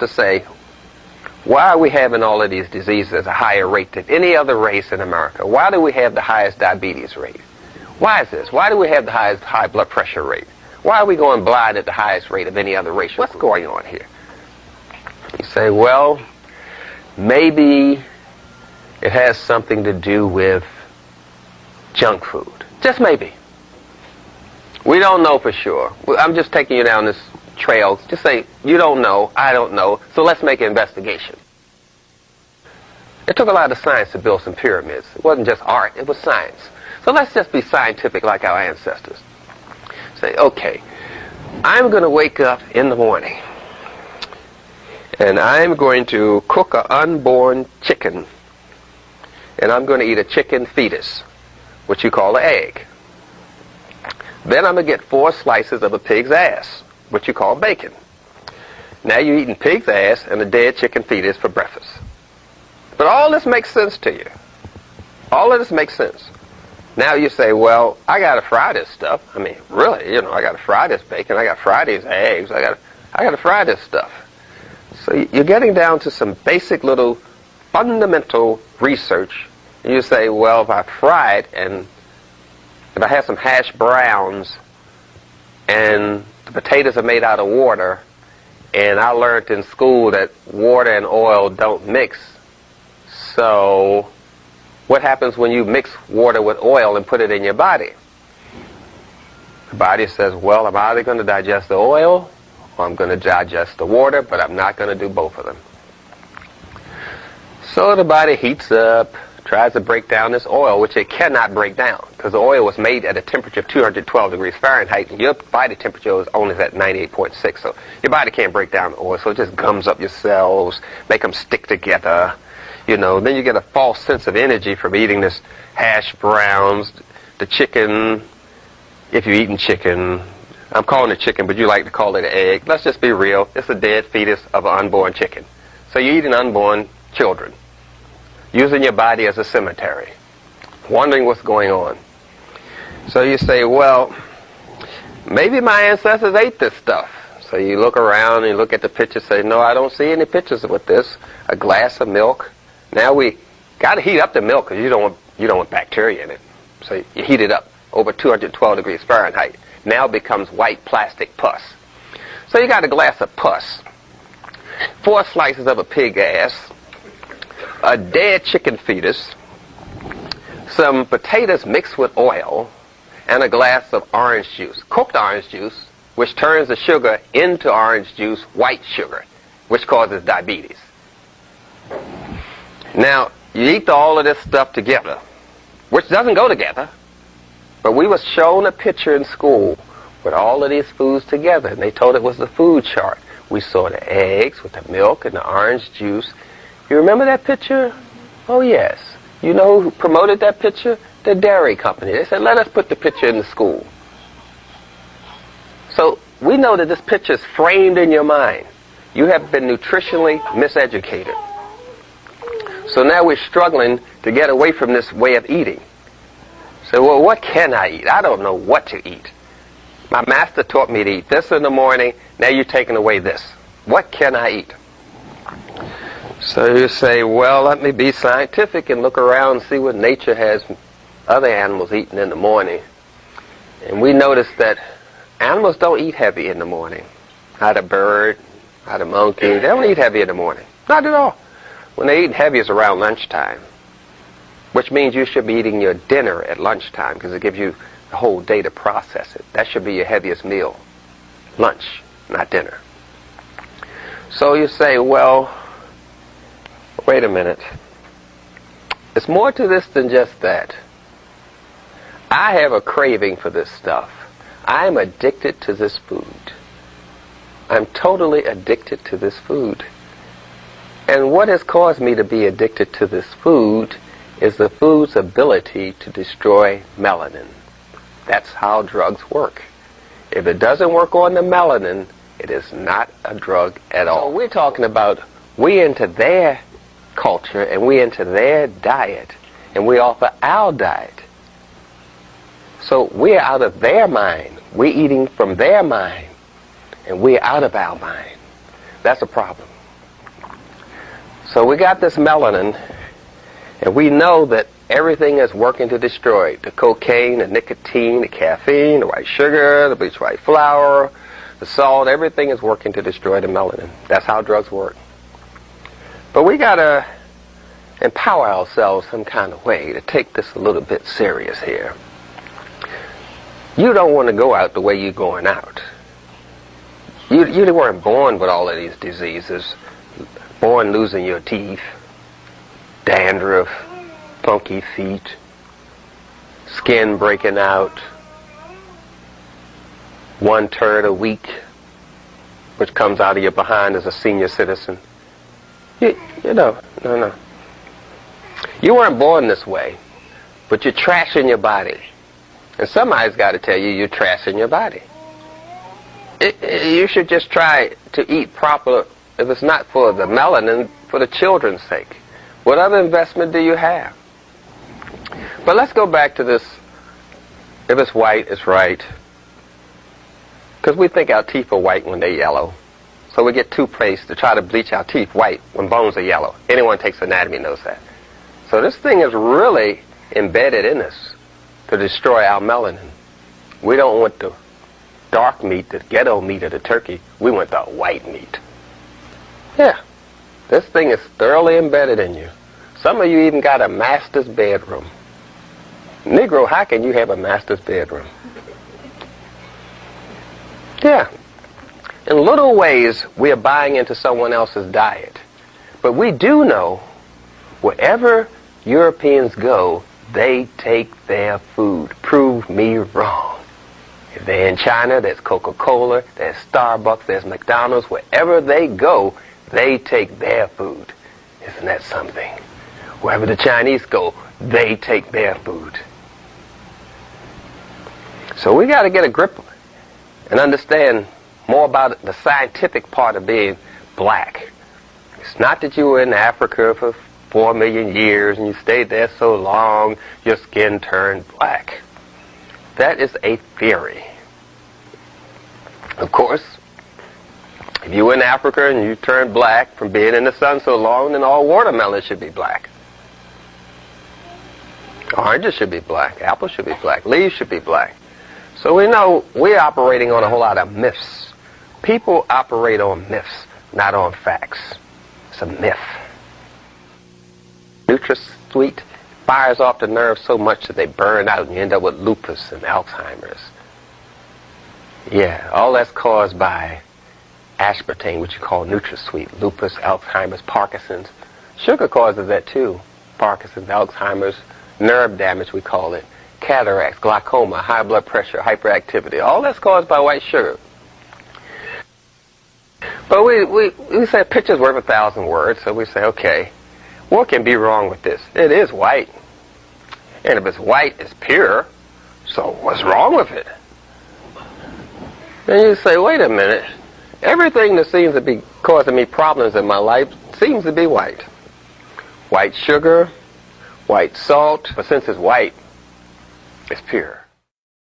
to say, why are we having all of these diseases at a higher rate than any other race in America? Why do we have the highest diabetes rate? Why is this? Why do we have the highest high blood pressure rate? Why are we going blind at the highest rate of any other race? What's going on here? You say, well, maybe it has something to do with junk food. Just maybe. We don't know for sure. I'm just taking you down this trail. Just say, you don't know, I don't know, so let's make an investigation. It took a lot of science to build some pyramids. It wasn't just art, it was science. So let's just be scientific like our ancestors. Say, okay, I'm going to wake up in the morning and I'm going to cook an unborn chicken, and I'm going to eat a chicken fetus, which you call an egg. Then I'm going to get 4 slices of a pig's ass, which you call bacon. Now you're eating pig's ass and a dead chicken fetus for breakfast. But all this makes sense to you. All of this makes sense. Now you say, well, I got to fry this stuff. I mean, really, I got to fry this bacon. I got to fry these eggs. I got to fry this stuff. So you're getting down to some basic little fundamental research. You say, well, if I fry it and if I have some hash browns and the potatoes are made out of water, and I learned in school that water and oil don't mix, so what happens when you mix water with oil and put it in your body? The body says, well, I'm either going to digest the oil or I'm going to digest the water, but I'm not going to do both of them. So the body heats up, tries to break down this oil, which it cannot break down because the oil was made at a temperature of 212 degrees Fahrenheit, and your body temperature is only at 98.6, so your body can't break down the oil, so it just gums up your cells, make them stick together. Then you get a false sense of energy from eating this hash browns, the chicken, if you're eating chicken. I'm calling it chicken, but you like to call it an egg. Let's just be real. It's a dead fetus of an unborn chicken. So you're eating unborn children, using your body as a cemetery, wondering what's going on. So you say, well, maybe my ancestors ate this stuff. So you look around and you look at the pictures, say, no, I don't see any pictures with this. A glass of milk. Now we got to heat up the milk because you don't want bacteria in it. So you heat it up over 212 degrees Fahrenheit. Now it becomes white plastic pus. So you got a glass of pus, 4 slices of a pig ass, a dead chicken fetus, some potatoes mixed with oil, and a glass of orange juice, cooked orange juice, which turns the sugar into orange juice, white sugar, which causes diabetes. Now, you eat all of this stuff together, which doesn't go together, but we was shown a picture in school with all of these foods together, and they told it was the food chart. We saw the eggs with the milk and the orange juice. You remember that picture? Oh, yes. You know who promoted that picture? The dairy company. They said, let us put the picture in the school. So we know that this picture is framed in your mind. You have been nutritionally miseducated. So now we're struggling to get away from this way of eating. So, well, what can I eat? I don't know what to eat. My master taught me to eat this in the morning. Now you're taking away this. What can I eat? So you say, well, let me be scientific and look around and see what nature has other animals eating in the morning. And we notice that animals don't eat heavy in the morning. Not a bird, not a monkey. They don't eat heavy in the morning. Not at all. When they eat heavy is around lunchtime, which means you should be eating your dinner at lunchtime because it gives you the whole day to process it. That should be your heaviest meal. Lunch, not dinner. So you say, well, wait a minute. It's more to this than just that. I have a craving for this stuff. I am addicted to this food. I'm totally addicted to this food. And what has caused me to be addicted to this food is the food's ability to destroy melanin. That's how drugs work. If it doesn't work on the melanin, it is not a drug at all. So we're talking about we into their culture and we into their diet, and we offer our diet. So we're out of their mind. We're eating from their mind, and we're out of our mind. That's a problem. So we got this melanin, and we know that everything is working to destroy it. The cocaine, the nicotine, the caffeine, the white sugar, the bleached white flour, the salt, everything is working to destroy the melanin. That's how drugs work. But we got to empower ourselves some kind of way to take this a little bit serious here. You don't want to go out the way you're going out. You weren't born with all of these diseases, born losing your teeth, dandruff, funky feet, skin breaking out, 1 turd a week, which comes out of your behind as a senior citizen. You know, no. You weren't born this way, but you're trashing your body. And somebody's got to tell you you're trashing your body. You should just try to eat proper, if it's not for the melanin, for the children's sake. What other investment do you have? But let's go back to this, if it's white, it's right. Because we think our teeth are white when they're yellow. So we get toothpaste to try to bleach our teeth white when bones are yellow. Anyone takes anatomy knows that. So this thing is really embedded in us to destroy our melanin. We don't want the dark meat, the ghetto meat of the turkey. We want the white meat. Yeah, this thing is thoroughly embedded in you. Some of you even got a master's bedroom. Negro, how can you have a master's bedroom? Yeah. In little ways, we are buying into someone else's diet. But we do know wherever Europeans go, they take their food. Prove me wrong. If they're in China, there's Coca-Cola, there's Starbucks, there's McDonald's. Wherever they go, they take their food. Isn't that something? Wherever the Chinese go, they take their food. So we got to get a grip and understand more about the scientific part of being black. It's not that you were in Africa for 4 million years and you stayed there so long your skin turned black. That is a theory. Of course, if you were in Africa and you turned black from being in the sun so long, then all watermelons should be black. Oranges should be black. Apples should be black. Leaves should be black. So we know we're operating on a whole lot of myths. People operate on myths, not on facts. It's a myth. NutraSweet fires off the nerves so much that they burn out and you end up with lupus and Alzheimer's. Yeah, all that's caused by aspartame, which you call NutraSweet. Lupus, Alzheimer's, Parkinson's. Sugar causes that too. Parkinson's, Alzheimer's, nerve damage we call it. Cataracts, glaucoma, high blood pressure, hyperactivity. All that's caused by white sugar. But we say a picture's worth 1,000 words, so we say, okay, what can be wrong with this? It is white. And if it's white, it's pure. So what's wrong with it? And you say, wait a minute. Everything that seems to be causing me problems in my life seems to be white. White sugar, white salt, but since it's white, it's pure.